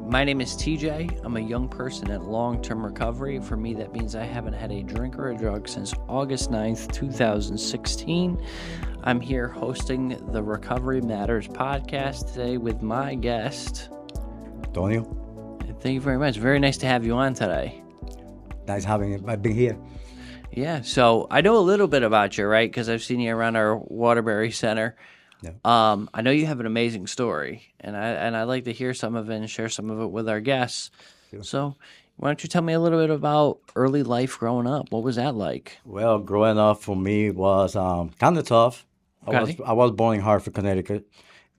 My name is TJ. I'm a young person in long-term recovery. For me, that means I haven't had a drink or a drug since August 9th, 2016. I'm here hosting the Recovery Matters podcast today with my guest, Antonio. Thank you very much. Very nice to have you on today. Nice having it. I've been here. Yeah, so I know a little bit about you, right? Because I've seen you around our Waterbury Center. Yeah. I know you have an amazing story, and I like to hear some of it and share some of it with our guests. Sure. So, why don't you tell me a little bit about early life growing up? What was that like? Well, growing up for me was kind of tough. Okay. I was born in Hartford, Connecticut,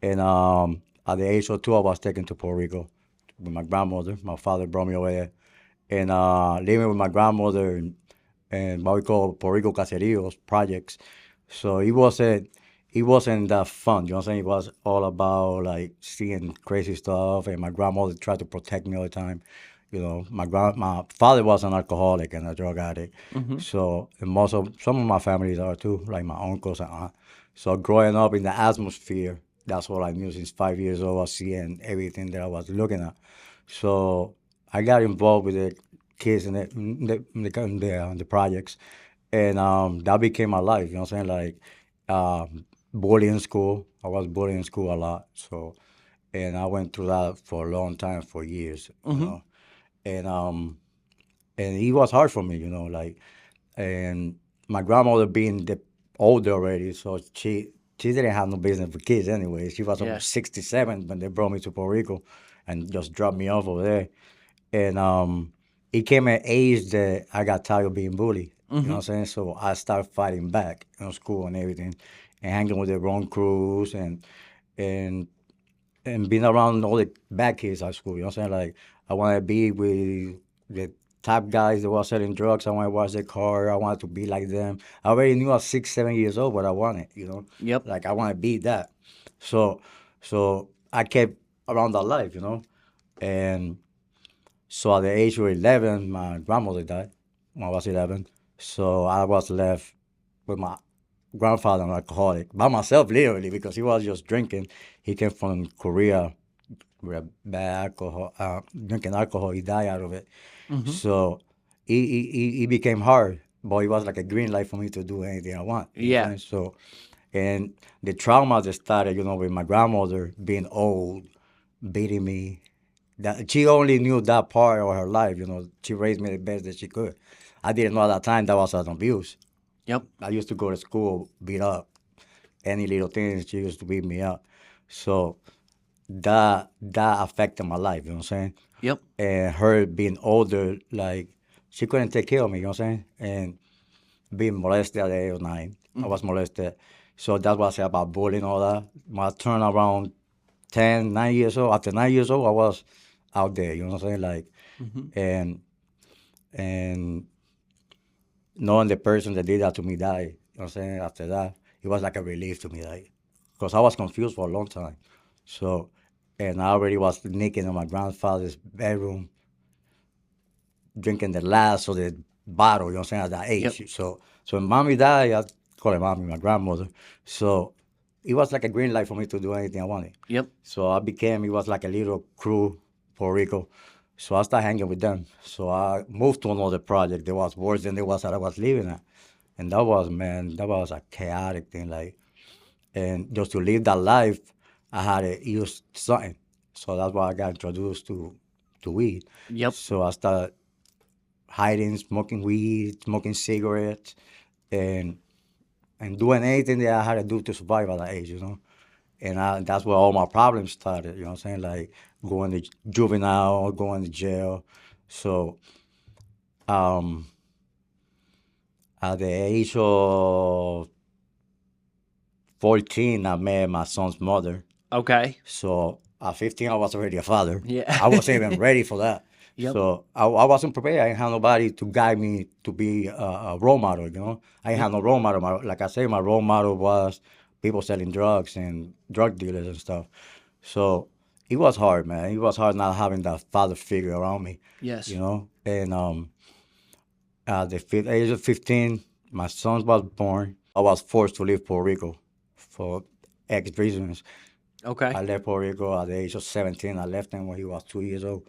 and at the age of 2, I was taken to Puerto Rico with my grandmother. My father brought me over there, and living with my grandmother and what we call Puerto Rico caseríos projects. So it wasn't that fun. You know what I'm saying? It was all about like seeing crazy stuff, and my grandmother tried to protect me all the time. You know, my father was an alcoholic and a drug addict. So and some of my families are too, like my uncles and aunt. So growing up in the atmosphere, that's what I knew since 5 years old. I was seeing everything that I was looking at. So I got involved with the kids in the projects, and that became my life. You know what I'm saying? Like bullying school. I was bullied in school a lot. So, and I went through that for a long time, for years. You know, and it was hard for me. You know, like, and my grandmother being older already, so she didn't have no business with kids anyway. She was Yeah. 67 when they brought me to Puerto Rico, and just dropped me off over there. And it came an age that I got tired of being bullied. You know what I'm saying? So I started fighting back in school and everything, and hanging with the wrong crews and and being around all the bad kids at school. You know what I'm saying? Like I wanted to be with the top guys that were selling drugs. I wanted to wash their car. I wanted to be like them. I already knew at 6, 7 years old what I wanted. You know, Yep. like I want to be that. So so I kept around that life. You know, and so at the age of 11, my grandmother died when I was 11. So I was left with my grandfather, an alcoholic, by myself, literally, because he was just drinking. He came from Korea with bad alcohol, drinking alcohol. He died out of it. So it became hard, but it was like a green light for me to do anything I want. You know what Yeah. I'm saying? So, and the trauma that started, with my grandmother being old, beating me. That she only knew that part of her life. She raised me the best that she could. I didn't know at that time that was an abuse. Yep. I used to go to school beat up any little things. She used to beat me up. So that affected my life. You know what I'm saying? Yep. And her being older, like she couldn't take care of me. You know what I'm saying? And being molested at the age of 9, I was molested. So that's what I say about bullying and all that. When I turned around 10, 9 years old. After 9 years old, I was out there. You know what I'm saying? Like, and and knowing the person that did that to me died. You know what I'm saying? After that, it was like a relief to me, like, because I was confused for a long time. So, and I already was naked in my grandfather's bedroom, drinking the last of the bottle. You know what I'm saying? At that age. Yep. So when mommy died, I call her mommy, my grandmother. So it was like a green light for me to do anything I wanted. Yep. So it was like a little crew, Puerto Rico. So I started hanging with them. So I moved to another project that was worse than it was that I was living at. And that was a chaotic thing. Like, and just to live that life, I had to use something. So that's why I got introduced to weed. Yep. So I started hiding, smoking weed, smoking cigarettes, and doing anything that I had to do to survive at that age. And that's where all my problems started. You know what I'm saying? Like going to juvenile, going to jail. So um, at the age of 14, I met my son's mother. Okay. So at 15, I was already a father. Yeah. I wasn't even ready for that. Yep. So I wasn't prepared. I didn't have nobody to guide me to be a role model. I didn't have no role model. Like I say, my role model was people selling drugs and drug dealers and stuff. So it was hard, man. It was hard not having that father figure around me. Yes. And at the age of 15, my son was born. I was forced to leave Puerto Rico for X reasons. Okay. I left Puerto Rico at the age of 17. I left him when he was 2 years old.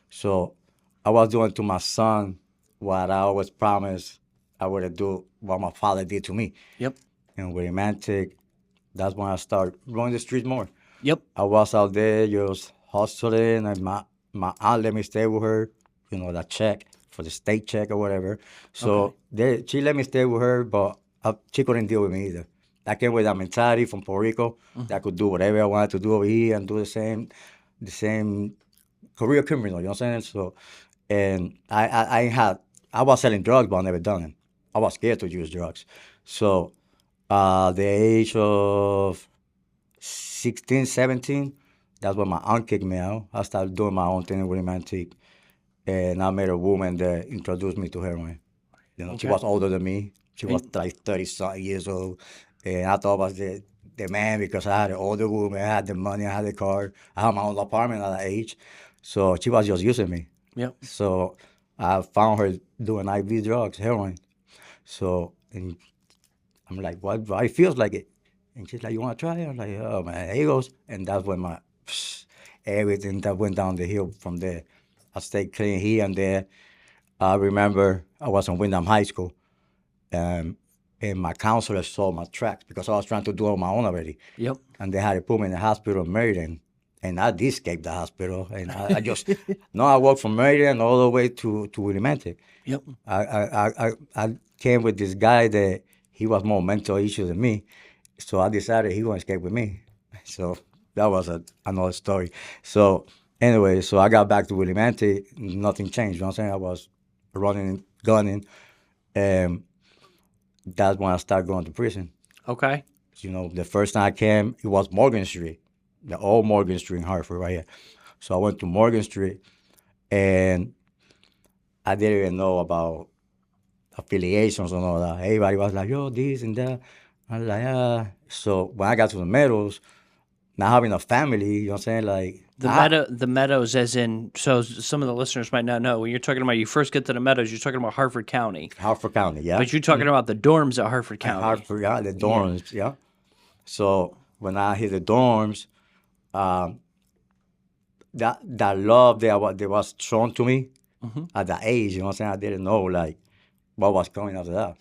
So I was doing to my son what I always promised I would do, what my father did to me. Yep. And with Romantic, that's when I started running the streets more. Yep. I was out there just hustling, and my aunt let me stay with her, that check for the state check or whatever. Okay. So she let me stay with her, but she couldn't deal with me either. I came with that mentality from Puerto Rico that I could do whatever I wanted to do over here and do the same career criminal, you know what I'm saying? So, and I was selling drugs, but I never done it. I was scared to use drugs. So, the age of 16, 17, that's when my aunt kicked me out. I started doing my own thing with Romantic. And I met a woman that introduced me to heroin. She Okay. was older than me. She was And- like 30 something years old. And I thought I was the man because I had an older woman, I had the money, I had the car, I had my own apartment at that age. So she was just using me. Yep. So I found her doing IV drugs, heroin. So and I'm like, what? It feels like it. And she's like, you want to try it? I'm like, oh man, here goes. And that's when everything that went down the hill from there. I stayed clean here and there. I remember I was in Wyndham High School, um, and my counselor saw my tracks because I was trying to do it on my own already. Yep. And they had to put me in the hospital in Maryland. And I did escape the hospital. And I just, no, I walked from Maryland all the way to Willimantic. Yep. I came with this guy that he was more mental issues than me. So I decided he going to escape with me. So that was another story. So anyway, so I got back to Willimantic. Nothing changed. You know what I'm saying? I was running, gunning. And that's when I started going to prison. Okay. The first time I came, it was Morgan Street, the old Morgan Street in Hartford right here. So I went to Morgan Street, and I didn't even know about affiliations and all that. Everybody was like, yo, this and that. I was like, ah. So when I got to the Meadows, not having a family, you know what I'm saying? Like, The Meadows, as in, so some of the listeners might not know when you're talking about you first get to the Meadows, you're talking about Hartford County, Hartford County, yeah. but you're talking about the dorms at Hartford County. Hartford, yeah, the dorms, yeah. So when I hit the dorms, um, that love that was shown to me at that age, you know what I'm saying? I didn't know like what was coming after that.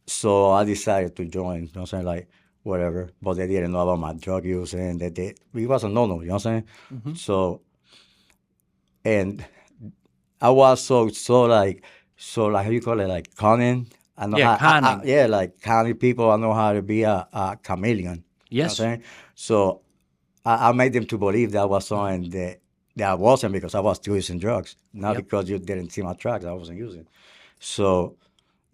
So I decided to join, you know what I'm saying? Like whatever. But they didn't know about my drug use and it wasn't no, you know what I'm saying? So and I was so like how you call it, like cunning. I know Yeah, how conning. yeah, like cunning people. I know how to be a chameleon. You know Yes. what I'm saying? So I made them to believe that was something that I wasn't because I was still using drugs, not Yep. because you didn't see my tracks. I wasn't using. So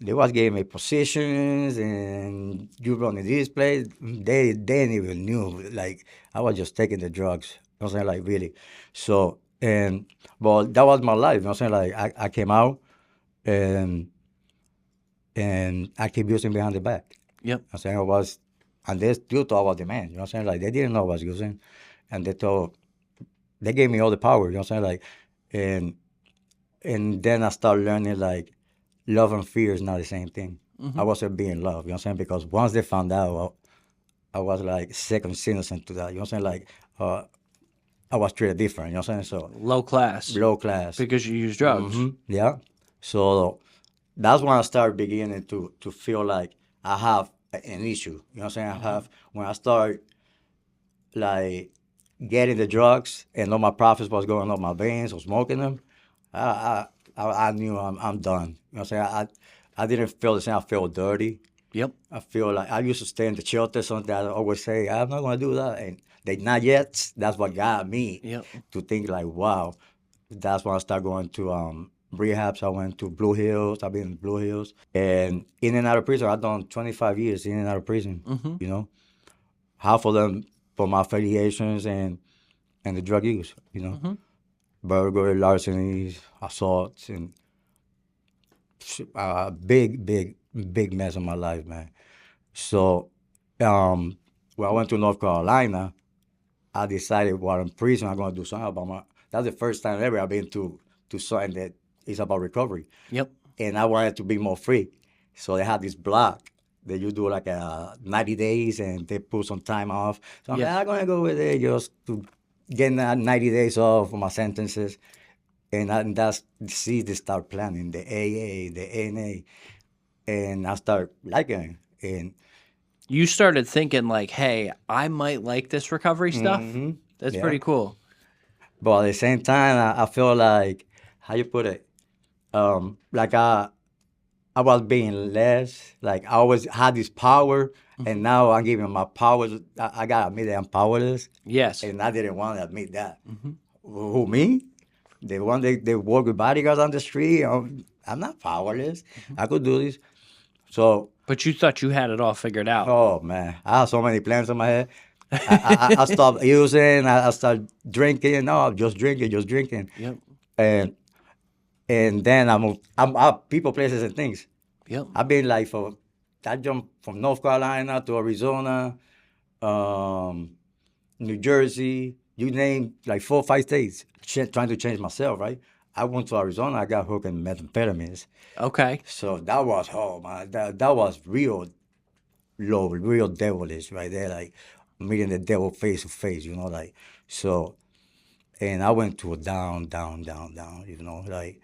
they was giving me positions and you running this place. They didn't even knew. Like I was just taking the drugs. You know what I'm saying? Like really. So and but that was my life. You know what I'm saying? Like I came out and I keep using behind the back. Yep. I'm saying I was, and they still thought I was the man. You know what I'm saying? Like they didn't know I was using, and they gave me all the power. You know what I'm saying? Like, and then I started learning like love and fear is not the same thing. I wasn't being loved. You know what I'm saying? Because once they found out, I was like second innocent to that. You know what I'm saying? Like, I was treated different. You know what I'm saying? So Low class low class. because you use drugs. Yeah. So that's when I started beginning to feel like I have an issue. You know what I'm saying? I have when I start like getting the drugs and all my profits was going up my veins or smoking them, I knew I'm done. You know what I'm saying? I didn't feel the same. I feel dirty. Yep. I feel like I used to stay in the shelter. Something I always say, I'm not gonna do that, and they not yet. That's what got me Yep. to think like, wow. That's when I started going to rehabs. I went to Blue Hills. I've been in Blue Hills, and in and out of prison. I've done 25 years in and out of prison. You know, half of them for my affiliations and the drug use. You know, burglary, larcenies, assaults, and big mess in my life, man. So, when I went to North Carolina, I decided while in prison, I'm going to do something about my. That's the first time ever I've been to something that is about recovery, Yep. and I wanted to be more free. So they had this block that you do like 90 days and they put some time off. So I'm Yes. like, I'm going to go with it just to get that 90 days off for my sentences. And that's, see, they start planning the AA, the NA, and I start liking it. And You started thinking like, hey, I might like this recovery stuff. That's yeah. pretty cool. But at the same time, I feel like, how you put it? Like I was being less, like I always had this power, and now I'm giving my powers. I gotta admit that I'm powerless, Yes. and I didn't want to admit that. Who, me? The one they work with bodyguards on the street. I'm not powerless. I could do this. So, But you thought you had it all figured out. oh man, I have so many plans in my head. I stopped using. I started drinking. No, just drinking, just drinking. Yep. And and then I'm up people, places, and things. Yep. I've been like I jumped from North Carolina to Arizona, New Jersey, you name, like 4 or 5 states, trying to change myself, right? I went to Arizona, I got hooked in methamphetamines. Okay. So that was, oh man, that was real low, real devilish right there, like meeting the devil face to face, like, so, and I went to a down, like,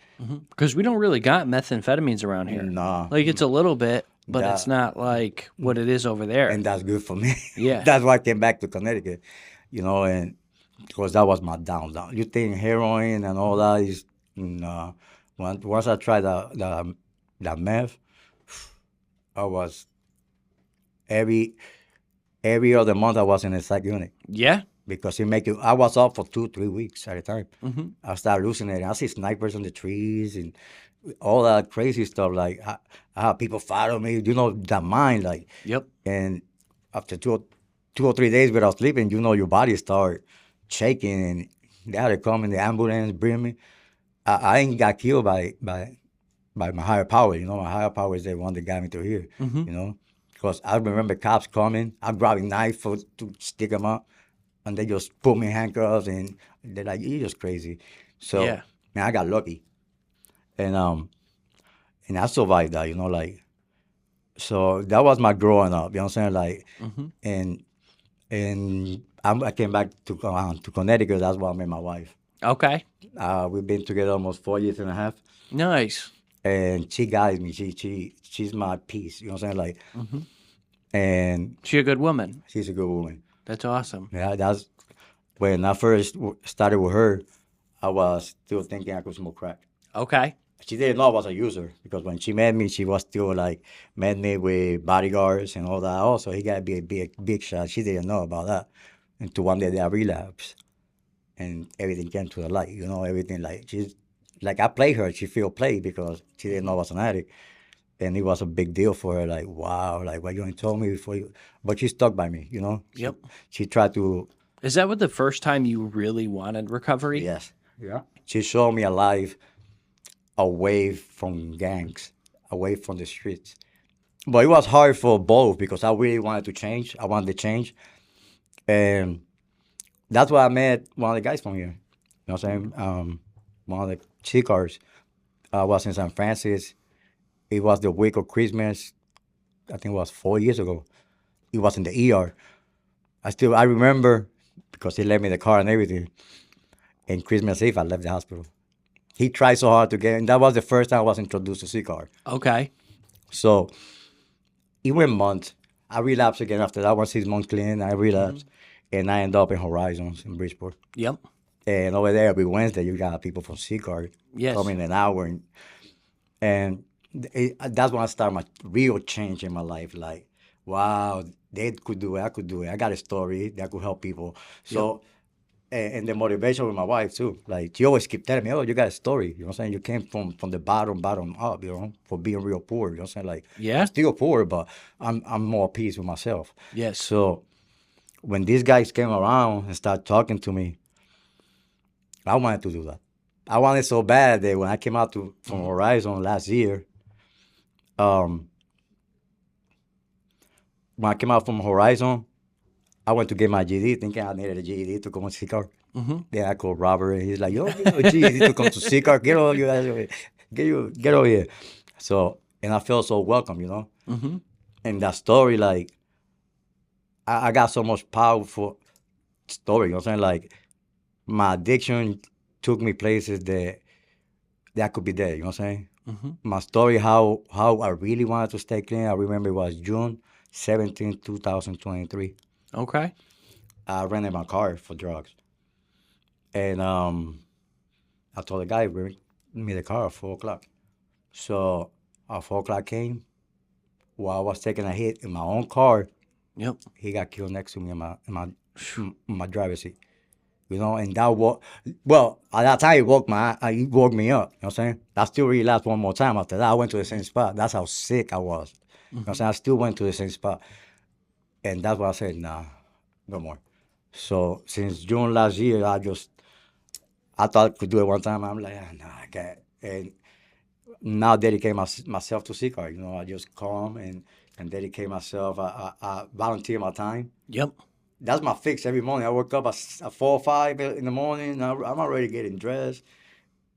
Because we don't really got methamphetamines around here. nah. Like it's a little bit, but That- it's not like what it is over there. And that's good for me. Yeah. That's why I came back to Connecticut, and because that was my down. You think heroin and all that is, no. Once I tried the meth, I was every other month I was in a psych unit Yeah. because it make you. I was up for 2-3 weeks at a time. I started hallucinating. I see snipers on the trees and all that crazy stuff. Like I have people follow me. That mind, like. Yep. And after 2 or 3 days without sleeping, your body start shaking, and they had to come in the ambulance, bring me. I ain't got killed by my higher power. My higher power is the one that got me to here. Because I remember cops coming. I'm grabbing knife to stick them up, and they just put me in handcuffs, and they're like, "You're just crazy." So, Yeah. man, I got lucky, and I survived that. Like. So that was my growing up, you know what I'm saying? Like, and I came back to Connecticut. That's where I met my wife. Okay. We've been together almost 4 years and a half, Nice. and she guides me. She's my peace, you know what I'm saying? Like, and She a good woman. she's a good woman. That's awesome. Yeah, that's when I first started with her. I was still thinking I could smoke crack. Okay. She didn't know I was a user because when she met me, she was still like met me with bodyguards and all that. Also, he got to be a big shot. She didn't know about that until one day I relapsed, and everything came to the light. Everything like she's like I played her. She feel played because she didn't know I was an addict, and it was a big deal for her. Like wow, like what you ain't told me before you, but she stuck by me. Yep. She tried to. Is that what the first time you really wanted recovery? Yes. Yeah. She showed me a life away from gangs, away from the streets. But it was hard for both because I really wanted to change. I wanted to change. And that's why I met one of the guys from here. You know what I'm saying? One of the CCARs. I was in San Francisco. It was the week of Christmas. I think it was 4 years ago. It was in the ER. I remember because he left me the car and everything. And Christmas Eve, I left the hospital. He tried so hard to get, and that was the first time I was introduced to CCAR. Okay. So it went months. I relapsed again after that. 6 months clean, I relapsed, and I ended up in Horizons in Bridgeport. Yep. And over there every Wednesday, you got people from CCAR Yes. coming an hour, and that's when I started my real change in my life. Like, wow, they could do it, I could do it. I got a story that could help people. So. And the motivation with my wife too. Like she always keep telling me, "Oh, you got a story." You know what I'm saying? You came from the bottom up. For being real poor. You know what I'm saying? Like, Yeah. I'm still poor, but I'm more at peace with myself. Yes. So when these guys came around and started talking to me, I wanted to do that. I wanted so bad that when I came out from Horizon last year, when I came out from Horizon, I went to get my GED thinking I needed a GED to come to CCAR. Then I called Robert and he's like, "Yo, you know, GED to come to CCAR. Get over here. Get over here." So, and I felt so welcome, And that story, like, I got so much powerful story. You know what I'm saying? Like, my addiction took me places that could be there. You know what I'm saying? Mm-hmm. My story, how I really wanted to stay clean. I remember it was June 17, 2023. Okay. I rented my car for drugs, and I told the guy bring me the car at 4 o'clock. So at 4 o'clock came while I was taking a hit in my own car. Yep. He got killed next to me in my driver's seat. You know, and that well, at that time he woke me up. You know what I'm saying? I still relapsed one more time after that. I went to the same spot. That's how sick I was. You know what I'm saying? I still went to the same spot. And that's why I said, nah, no more. So since June last year, I thought I could do it one time. I'm like, nah, I can't. And now dedicate myself to CCAR. You know, I just come and dedicate myself. I volunteer my time. Yep. That's my fix every morning. I wake up at 4 or 5 in the morning. I'm already getting dressed.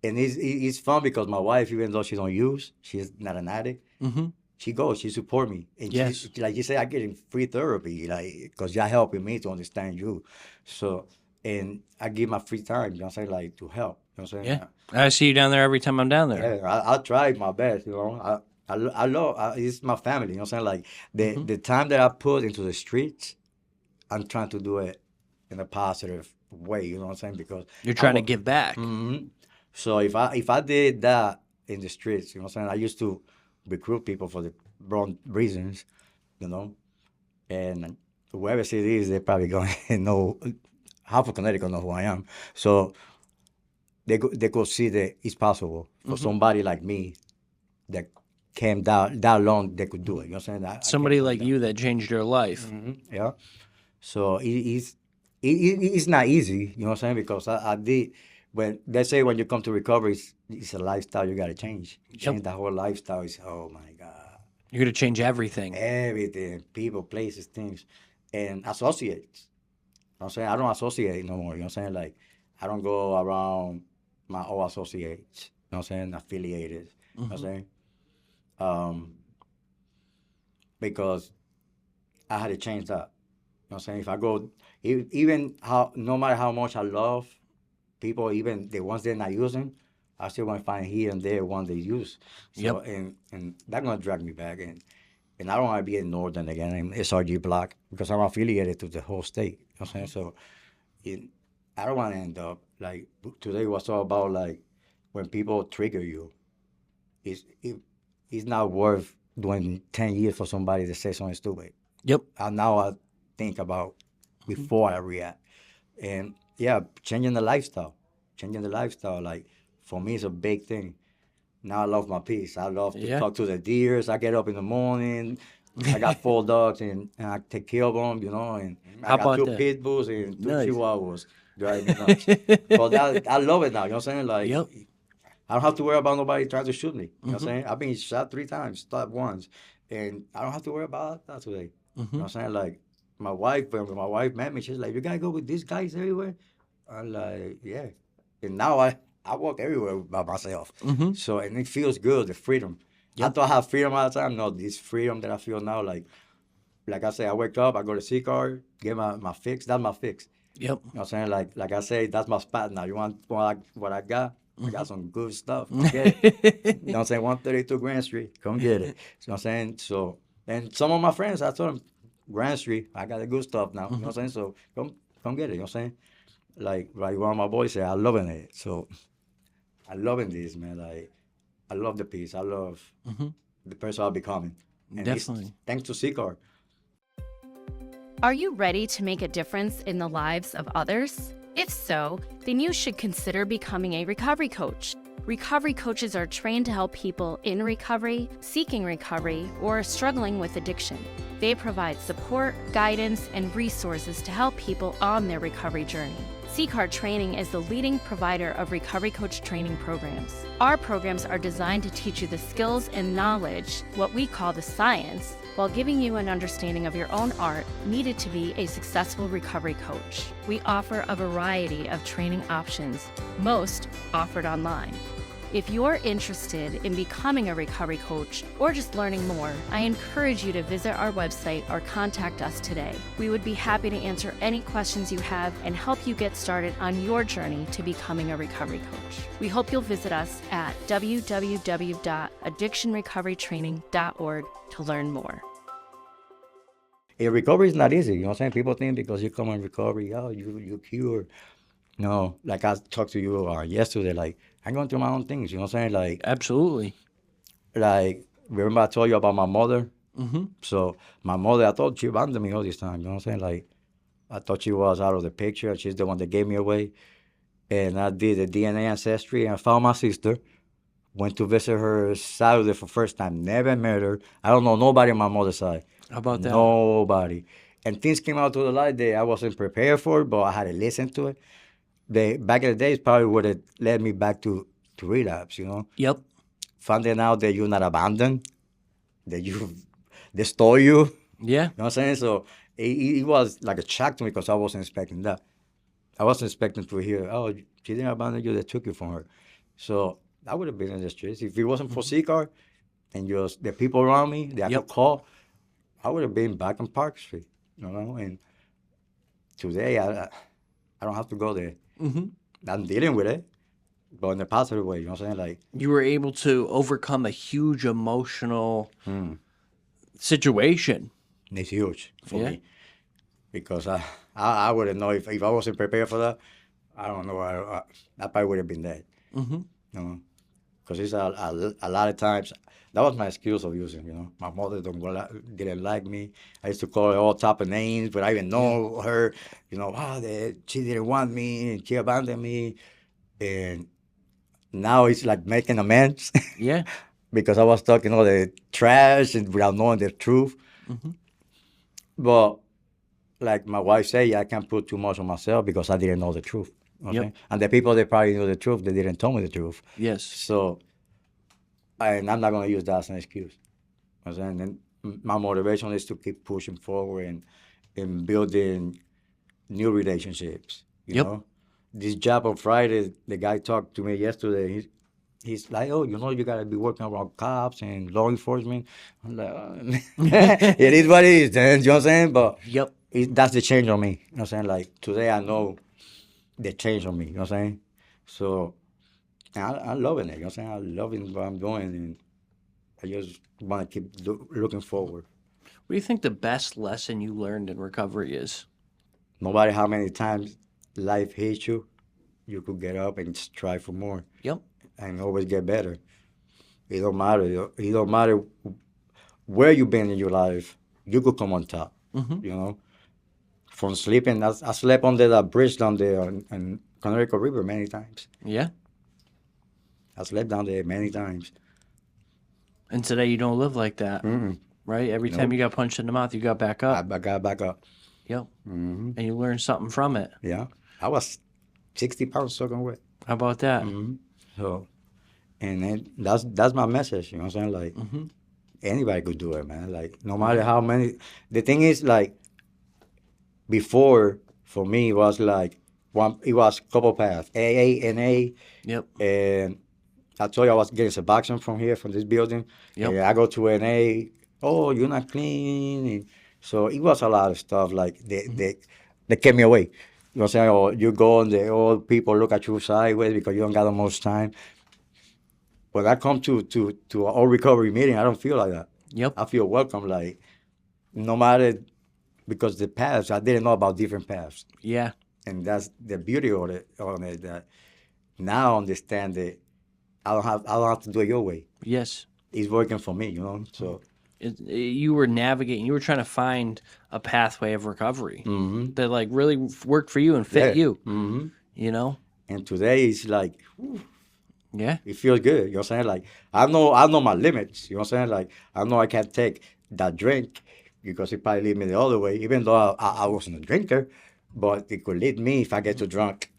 And it's fun because my wife, even though she don't use, she's not an addict. Mm-hmm. She goes, she support me. And Yes. like you say, I getting free therapy, like, because you're helping me to understand you. So, and I give my free time, you know what I'm saying, like, to help. You know what I'm saying? Yeah. I see you down there every time I'm down there. Yeah, I try my best, you know. I love, it's my family, you know what I'm saying? Like, the time that I put into the streets, I'm trying to do it in a positive way, you know what I'm saying? Because You're trying to give back. Mm-hmm. So if I did that in the streets, you know what I'm saying? I used to recruit people for the wrong reasons, you know. And whoever sees this, they're probably going to know, half of Connecticut know who I am. So they go see that it's possible for somebody like me that came that long, they could do it. You know what I'm saying? Somebody like you that changed your life. Yeah. So it's not easy, you know what I'm saying? Because I did, when they say when you come to recovery, it's a lifestyle you got to change. Change the whole lifestyle. It's, oh my God. You're going to change everything. Everything, people, places, things, and associates. You know what I'm saying? I don't associate no more. You know what I'm saying? Like, I don't go around my old associates. You know what I'm saying? Affiliated. You know what I'm saying? Because I had to change that. You know what I'm saying? If I go, even no matter how much I love people, even the ones they're not using, I still want to find here and there one they use. So, and that's going to drag me back. And I don't want to be in Northern again, in SRG block, because I'm affiliated to the whole state. You know what I'm saying? So I don't want to end up, like, today was all about, like, when people trigger you, it's not worth doing 10 years for somebody to say something stupid. Yep. Now I think about before I react. And, yeah, changing the lifestyle. Like, for me, it's a big thing. Now I love my peace. I love to talk to the deers. I get up in the morning. I got 4 dogs, and I take care of them, you know. And I got 2 pit bulls and 2 chihuahuas. Driving me nuts. But I love it now, you know what I'm saying? Like, I don't have to worry about nobody trying to shoot me. You know what I'm saying? I've been shot 3 times, stopped once. And I don't have to worry about that today. You know what I'm saying? Like, my wife, when my wife met me, she's like, you got to go with these guys everywhere? I'm like, yeah. And now I walk everywhere by myself. So, and it feels good, the freedom. I thought I had freedom all the time. No, this freedom that I feel now, like I say, I wake up, I go to CCAR, get my fix. That's my fix. Yep. You know what I'm saying? Like I say, that's my spot now. You want what I got? I got some good stuff. Come get it. You know what I'm saying? 132 Grand Street. Come get it. You know what I'm saying? So, and some of my friends, I told them, Grand Street, I got the good stuff now. You know what I'm saying? So, come get it. You know what I'm saying? Like one of my boys said, I'm loving it. So, I'm loving this, man. Like, I love the peace. I love the person I'm becoming. And definitely. Thanks to CCAR. Are you ready to make a difference in the lives of others? If so, then you should consider becoming a recovery coach. Recovery coaches are trained to help people in recovery, seeking recovery, or struggling with addiction. They provide support, guidance, and resources to help people on their recovery journey. CCAR Training is the leading provider of recovery coach training programs. Our programs are designed to teach you the skills and knowledge, what we call the science, while giving you an understanding of your own art needed to be a successful recovery coach. We offer a variety of training options, most offered online. If you're interested in becoming a recovery coach or just learning more, I encourage you to visit our website or contact us today. We would be happy to answer any questions you have and help you get started on your journey to becoming a recovery coach. We hope you'll visit us at www.addictionrecoverytraining.org to learn more. Recovery is not easy. You know what I'm saying? People think because you come in recovery, oh, you cure. No, like I talked to you yesterday, like I'm going through my own things. You know what I'm saying? Absolutely. Like remember I told you about my mother? Mm-hmm. So my mother, I thought she abandoned me all this time. You know what I'm saying? Like I thought she was out of the picture. She's the one that gave me away. And I did the DNA ancestry and I found my sister. Went to visit her Saturday for first time. Never met her. I don't know nobody on my mother's side. How about that? Nobody. And things came out to the light that I wasn't prepared for, but I had to listen to it. Back in the days probably would have led me back to relapse, you know? Yep. Finding out that you're not abandoned, that they stole you. Yeah. You know what I'm saying? So it was like a shock to me because I wasn't expecting that. I wasn't expecting to hear, oh, she didn't abandon you, they took you from her. So I would have been in the streets. If it wasn't for CCAR and just the people around me that I could call, I would have been back on Park Street, you know? And today, I don't have to go there. Mm-hmm. I'm dealing with it, but in a positive way, you know what I'm saying? Like you were able to overcome a huge emotional situation. It's huge for me because I wouldn't know if I wasn't prepared for that. I don't know. I probably would have been dead. Mm-hmm. You know, because it's a lot of times that was my excuse of using. You know, my mother didn't like me. I used to call her all type of names, but I even know her. You know, she didn't want me and she abandoned me, and now it's like making amends. Yeah. Because I was talking all the trash and without knowing the truth. Mm-hmm. But like my wife said, I can't put too much on myself because I didn't know the truth. Okay? And the people that probably knew the truth, they didn't tell me the truth. Yes. So, and I'm not going to use that as an excuse. You know what I'm saying? And my motivation is to keep pushing forward and building new relationships. You know? This job on Friday, the guy talked to me yesterday. He's like, oh, you know, you got to be working around cops and law enforcement. I'm like, it is what it is, you know what I'm saying? But that's the change on me. You know what I'm saying? Like, today I know the change on me. You know what I'm saying? So, I'm loving it. You know what I'm saying? I'm loving what I'm doing. And I just want to keep looking forward. What do you think the best lesson you learned in recovery is? No matter how many times life hits you, you could get up and strive for more. Yep. And always get better. It don't matter. It don't matter where you've been in your life. You could come on top. Mm-hmm. You know, from sleeping, I slept under that bridge down there in Puerto Rico River many times. Yeah. I slept down there many times. And today you don't live like that, right? Every time you got punched in the mouth, you got back up. I got back up. Yep. Mm-hmm. And you learned something from it. Yeah. I was 60 pounds soaking wet. How about that? Mm-hmm. So, and that's my message, you know what I'm saying? Like, anybody could do it, man. Like, no matter how many. The thing is, like, before, for me, it was like, it was a couple paths, AA, NA. Yep. And I told you I was getting Suboxone from here, from this building. Yep. And I go to NA, oh, you're not clean. And so it was a lot of stuff, like, they kept me away. You know what I'm saying? Or you go and the old people look at you sideways because you don't got the most time. When I come to an all recovery meeting, I don't feel like that. Yep. I feel welcome, like, no matter, because the paths, I didn't know about different paths. Yeah. And that's the beauty of it, that now I understand that I don't have to do it your way. Yes. It's working for me, you know? So you were navigating, you were trying to find a pathway of recovery that like really worked for you and fit you, you know? And today it's like, whew, yeah, it feels good. You know what I'm saying? Like, I know my limits. You know what I'm saying? Like, I know I can't take that drink because it probably lead me the other way, even though I wasn't a drinker, but it could lead me if I get too drunk.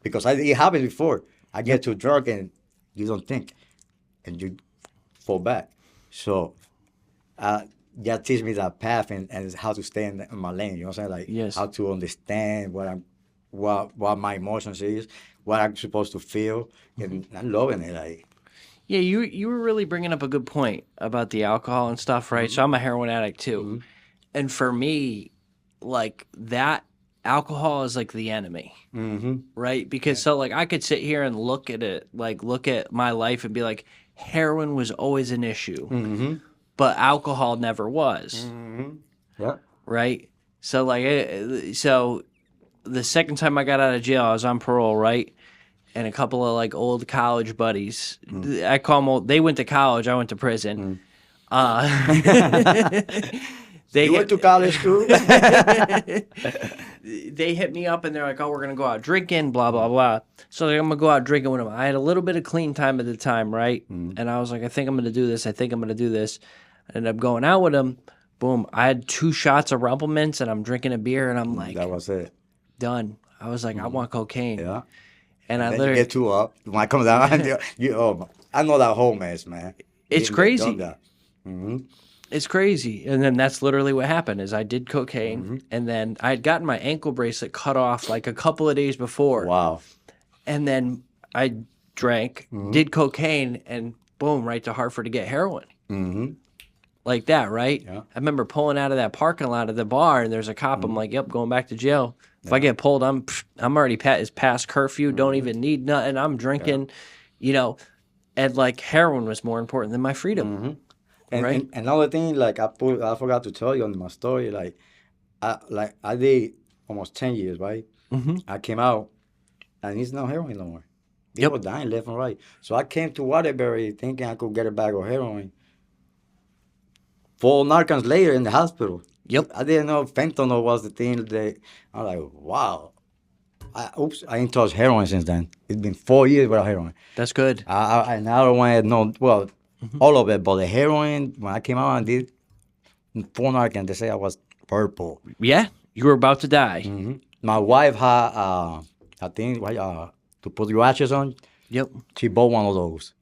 Because it happened before. I get too drunk and you don't think and you fall back. So, that teach me that path and how to stay in my lane. You know what I'm saying? Like, how to understand what I'm what my emotions is, what I'm supposed to feel, and I'm loving it. Like, Yeah, you were really bringing up a good point about the alcohol and stuff, right? So I'm a heroin addict too. And for me, like that alcohol is like the enemy, right? Because so like I could sit here and look at it, like look at my life and be like, heroin was always an issue, but alcohol never was, yeah, right? So like, so the second time I got out of jail, I was on parole, right? And a couple of like old college buddies, I call them old. They went to college, I went to prison. They you went to college too. they hit me up and they're like, "Oh, we're gonna go out drinking, blah blah blah." So like, I'm gonna go out drinking with them. I had a little bit of clean time at the time, right? And I was like, "I think I'm gonna do this. I think I'm gonna do this." I ended up going out with them. Boom! I had 2 shots of Rumplemans and I'm drinking a beer and I'm like, That was it. done. I was like, I want cocaine. Yeah. And I Then you literally, get too up. When I come down, I know that whole mess, man. It's Been there, crazy. done that. it's crazy. And then that's literally what happened is I did cocaine and then I had gotten my ankle bracelet cut off like a couple of days before. Wow. And then I drank, did cocaine, and boom, right to Hartford to get heroin. Like that, right? Yeah. I remember pulling out of that parking lot of the bar, and there's a cop. I'm like, "Yep, going back to jail. If I get pulled, I'm already past curfew. Don't even need nothing. I'm drinking, you know." And like heroin was more important than my freedom. And, Right. and another thing, like I forgot to tell you on my story, like I did almost 10 years, right? I came out, and it's not heroin no more. People dying left and right. So I came to Waterbury thinking I could get a bag of heroin. 4 Narcans later in the hospital. Yep. I didn't know fentanyl was the thing. I'm like, wow. I ain't touched heroin since then. It's been 4 years without heroin. That's good. And I don't want to know, well, all of it, but the heroin, when I came out and did 4 Narcans, they say I was purple. Yeah, you were about to die. My wife had a thing to put your ashes on. Yep. She bought one of those,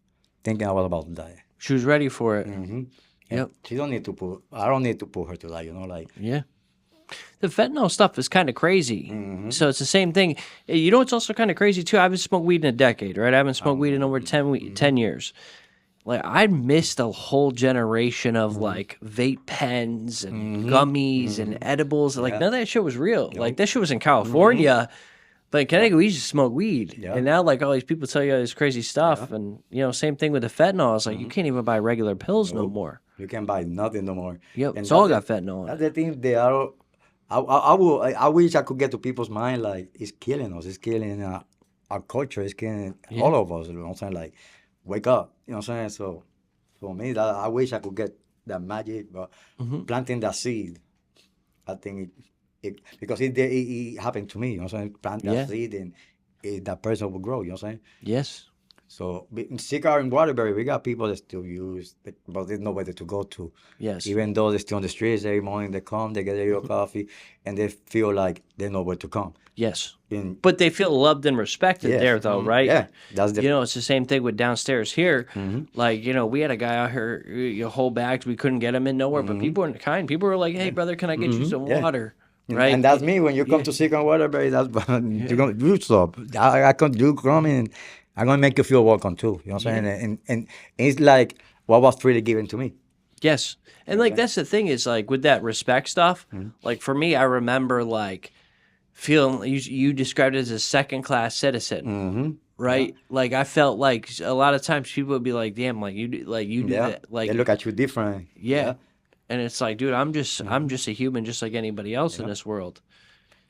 thinking I was about to die. She was ready for it. Yep. She don't need to put. I don't need to put her to die. Like. Yeah. The fentanyl stuff is kind of crazy. So it's the same thing. You know what's also kind of crazy too? I haven't smoked weed in a decade, right? I haven't smoked weed in over 10 years. Like I missed a whole generation of like vape pens and gummies and edibles. Like none of that shit was real. Like that shit was in California. But in Connecticut, we used to smoke weed. And now like all these people tell you all this crazy stuff. And same thing with the fentanyl. It's like you can't even buy regular pills no more. You can't buy nothing no more. Yep, And it's all got that's fentanyl in That's it. the thing. I wish I could get to people's mind like it's killing us. It's killing our culture. It's killing all of us. You know what I'm saying? Like, wake up. You know what I'm saying? So, for me, I wish I could get that magic, but planting that seed, I think it because it happened to me. You know what I'm saying? Plant that seed and that person will grow. You know what I'm saying? Yes. So in CCAR in Waterbury, we got people that still use, but there's nowhere to go to. Yes. Even though they're still on the streets every morning, they come, they get their coffee, and they feel like they know where to come. Yes. And But they feel loved and respected there, though, right? yeah, that's the It's the same thing with downstairs here. Like, we had a guy out here, whole bags, we couldn't get him in nowhere, but people were kind. People were like, "Hey, brother, can I get you some water?" Right? And that's me. When you come to CCAR in Waterbury, that's you're gonna do stuff. I can do come in. I'm gonna make you feel welcome too. You know what I'm saying? And it's like what was freely given to me. Yes. And like that's the thing is like with that respect stuff, like for me, I remember like feeling you described it as a second class citizen. Right? Like I felt like a lot of times people would be like, "Damn, like you do that." Like They look at you different. yeah. And it's like, dude, I'm just a human just like anybody else in this world.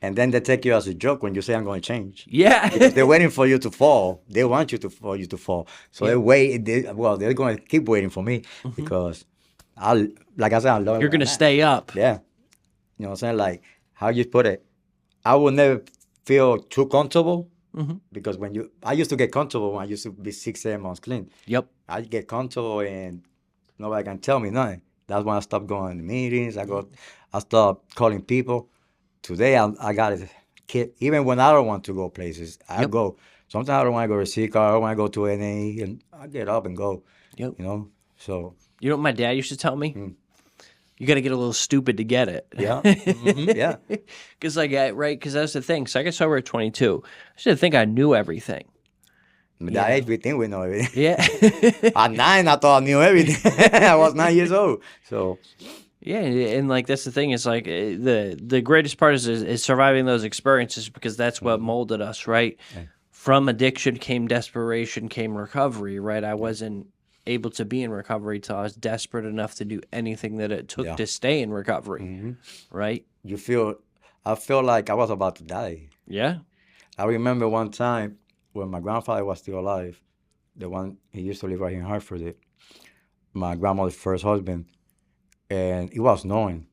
And then they take you as a joke when you say I'm going to change. Yeah. Because they're waiting for you to fall. They want you to fall. So they're going to keep waiting for me because like I said, I love You're going to stay up. Yeah. You know what I'm saying? Like how you put it, I will never feel too comfortable because I used to get comfortable when I used to be 6, 7 months clean. Yep. I get comfortable and nobody can tell me nothing. That's when I stopped going to meetings. I stopped calling people. Today I got it. Even when I don't want to go places, I go. Sometimes I don't want to go to CCAR. I don't want to go to NA, and I get up and go. Yep. So. You know what my dad used to tell me? you got to get a little stupid to get it. Yeah. Yeah. Because because that's the thing. So I got sober at 22. I should think I knew everything. At that age, we think we know everything. Yeah. At 9, I thought I knew everything. I was 9 years old. So, Yeah, and like that's the thing. Is like the greatest part is surviving those experiences because that's what molded us, right? Yeah. From addiction came desperation, came recovery, right? I wasn't able to be in recovery till I was desperate enough to do anything that it took to stay in recovery, right? I felt like I was about to die. Yeah. I remember one time when my grandfather was still alive, the one he used to live right here in Hartford, my grandmother's first husband, and he was knowing.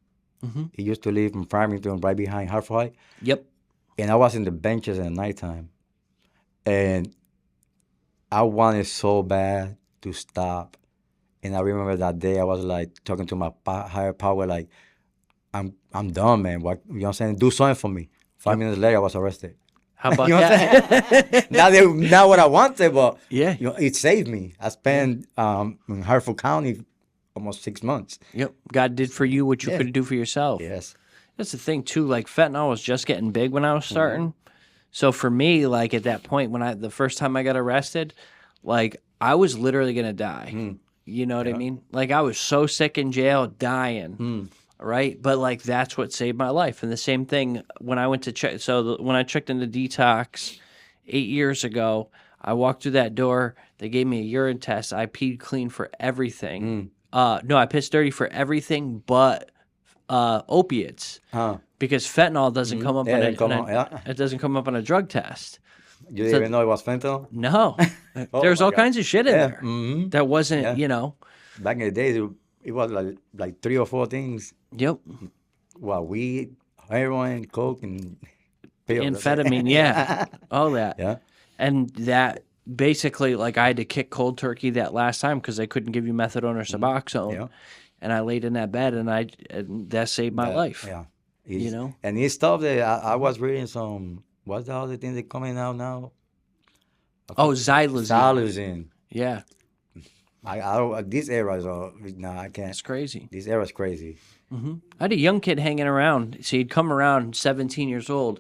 He used to live in Farmington, right behind Hartford High. Yep. And I was in the benches at nighttime, and I wanted so bad to stop. And I remember that day I was like talking to my higher power, like, I'm done, man. What, you know what I'm saying? Do something for me. 5 minutes later, I was arrested. How about You know that? what I'm saying? Not what I wanted, but Yeah. you know, it saved me. I spent in Hartford County almost 6 months. Yep. God did for you what you couldn't do for yourself. Yes. That's the thing too. Like fentanyl was just getting big when I was starting. So for me, like at that point when the first time I got arrested, like I was literally gonna die. You know what I mean? Like I was so sick in jail, dying. Right? But like that's what saved my life. And the same thing when I went to check. So when I checked into detox 8 years ago, I walked through that door. They gave me a urine test. I peed clean for everything. No, I pissed dirty for everything but opiates. Because fentanyl doesn't come up it doesn't come up on a drug test. You didn't even know it was fentanyl? No. There's all kinds of shit in there. That wasn't, Back in the days, it was like 3 or 4 things. Yep. Well, weed, heroin, coke, and pills. Amphetamine, yeah. All that. Yeah. And that basically, like, I had to kick cold turkey that last time because they couldn't give you methadone or Suboxone. Yeah. And I laid in that bed, and that saved my life. Yeah. You know? And it's stuff that I was reading some, what's the other thing that's coming out now? Oh, xylazine. Xylazine. Yeah. I don't, this era is, no, I can't. It's crazy. This era is crazy. I had a young kid hanging around. So he'd come around 17 years old,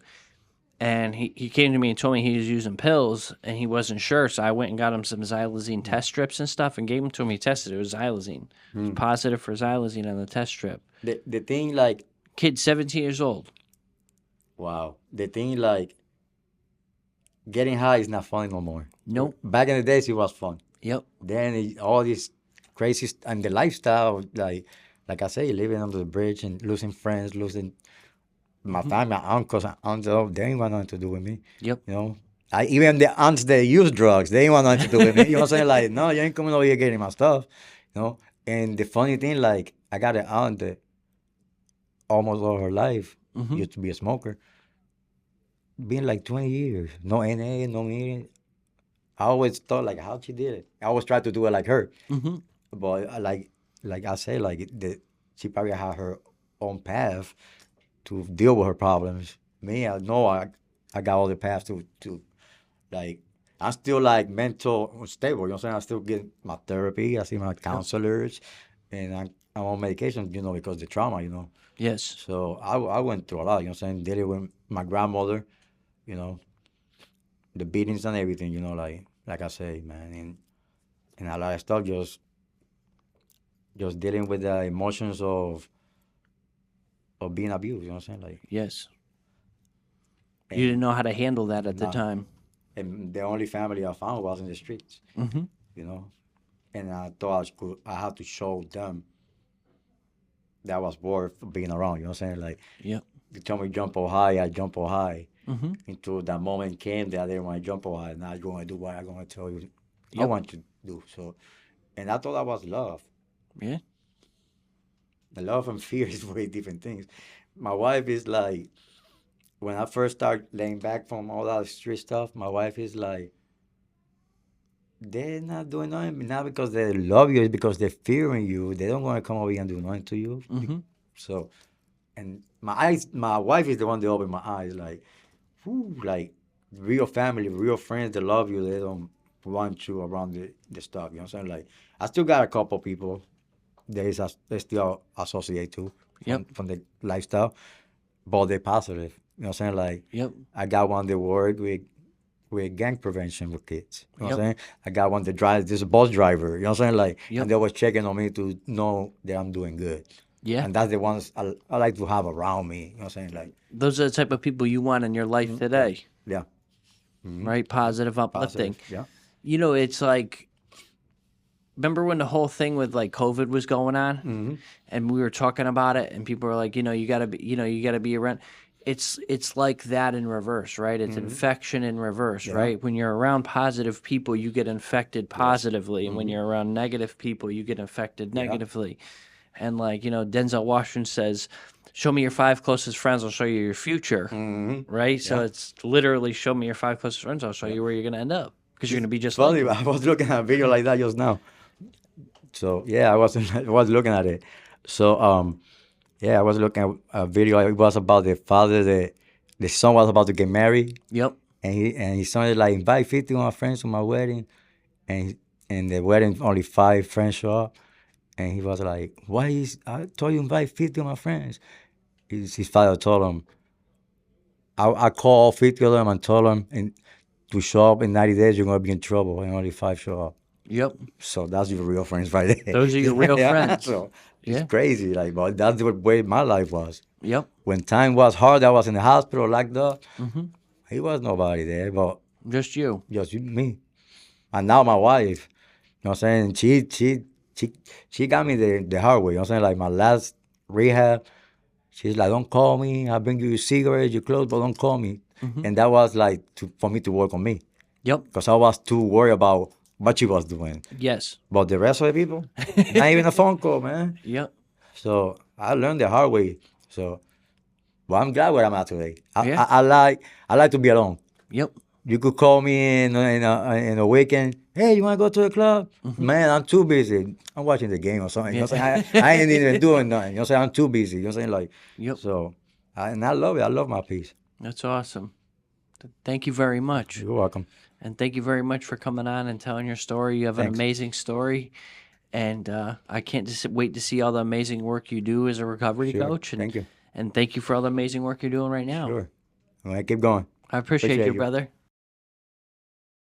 and he came to me and told me he was using pills, and he wasn't sure. So I went and got him some xylazine test strips and stuff and gave them to him. He tested it. It was xylazine. It was positive for xylazine on the test strip. The thing, like... Kid 17 years old. Wow. The thing, like, getting high is not fun no more. Nope. Back in the days, it was fun. Yep. Then all this crazy... And the lifestyle, like I say, living under the bridge and losing friends, losing my family, my uncles and aunts, they ain't want nothing to do with me. Yep. You know, even the aunts that use drugs, they ain't want nothing to do with me. You know what I'm saying? Like, no, you ain't coming over here getting my stuff. You know? And the funny thing, like, I got an aunt that almost all her life used to be a smoker. Been like 20 years. No NA, no meeting. I always thought, like, how she did it. I always tried to do it like her. But, like I say, like, she probably had her own path to deal with her problems. Me, I know I got all the paths to like, I'm still, like, mental stable. You know what I'm saying? I still get my therapy. I see my counselors. And I'm on medication, you know, because of the trauma, you know. Yes. So I went through a lot, you know what I'm saying? Dealing with my grandmother, you know, the beatings and everything, you know, like I say, man. And a lot of stuff, just dealing with the emotions of being abused, you know what I'm saying? Like, yes. You didn't know how to handle that at the time. And the only family I found was in the streets, you know? And I thought I had to show them that I was worth being around, you know what I'm saying? Like, yep. You tell me jump up high, I jump up high. Until that moment came that I didn't want to jump up high. Now I'm going to do what I'm going to tell you I want to do. So, and I thought that was love. Yeah. The love and fear is very different things. My wife is like, when I first started laying back from all that street stuff, my wife is like, they're not doing nothing, not because they love you, it's because they're fearing you. They don't want to come over here and do nothing to you. So, and my wife is the one that opened my eyes, like, whew, like, real family, real friends that love you, they don't want you around the stuff, you know what I'm saying? Like, I still got a couple people they still associate too Yep. from the lifestyle, but they're positive. You know what I'm saying? Like, Yep. I got one that work with gang prevention with kids. You know what I'm Yep. saying? I got one that drives this bus driver. You know what I'm saying? Like, Yep. and they was checking on me to know that I'm doing good. Yeah. And that's the ones I like to have around me. You know what I'm saying? Like, Those are the type of people you want in your life today, yeah, right? Positive, uplifting. positive. Yeah. You know, it's like, remember when the whole thing with like COVID was going on, and we were talking about it, and people were like, you gotta be around. It's like that in reverse, right? It's infection in reverse, right? When you're around positive people, you get infected positively, and when you're around negative people, you get infected negatively. And like, Denzel Washington says, show me your 5 closest friends, I'll show you your future, right? So it's literally show me your 5 closest friends, I'll show you where you're going to end up, because you're going to be just Funny, like I was looking at a video like that just now. So yeah, I was looking at it. So yeah, I was looking at a video. It was about the father that the son was about to get married, Yep. and his son is like, invite 50 of my friends to my wedding, and the wedding only 5 friends show up, and he was like, I told you invite 50 of my friends. His father told him, I called 50 of them and told them to show up in 90 days, you're gonna be in trouble, and only 5 show up. Yep. So that's your real friends right there. Those are your real friends. So Yeah. it's crazy, like, but that's the way my life was. Yep. When time was hard, I was in the hospital locked up. He was nobody there, but Just you. just me. And now my wife, you know what I'm saying? She got me the hard way. You know what I'm saying? Like my last rehab, she's like, don't call me. I bring you your cigarettes, your clothes, but don't call me. And that was like for me to work on me, Yep. because I was too worried about what she was doing. Yes. But the rest of the people, not even a phone call, man. Yep. So I learned the hard way. So, but I'm glad where I'm at today. Yeah. I like to be alone. Yep. You could call me in a weekend. Hey, you want to go to the club? Man, I'm too busy. I'm watching the game or something. You know what I'm saying? I ain't even doing nothing. You know what I'm saying? I'm too busy. You know what I'm saying? Like, Yep. so, and I love it. I love my peace. That's awesome. Thank you very much. You're welcome. And thank you very much for coming on and telling your story. You have an Thanks. amazing story. And I can't just wait to see all the amazing work you do as a recovery Sure. coach. And, Thank you. And thank you for all the amazing work you're doing right now. Sure. All right, keep going. I appreciate you, Appreciate you. brother.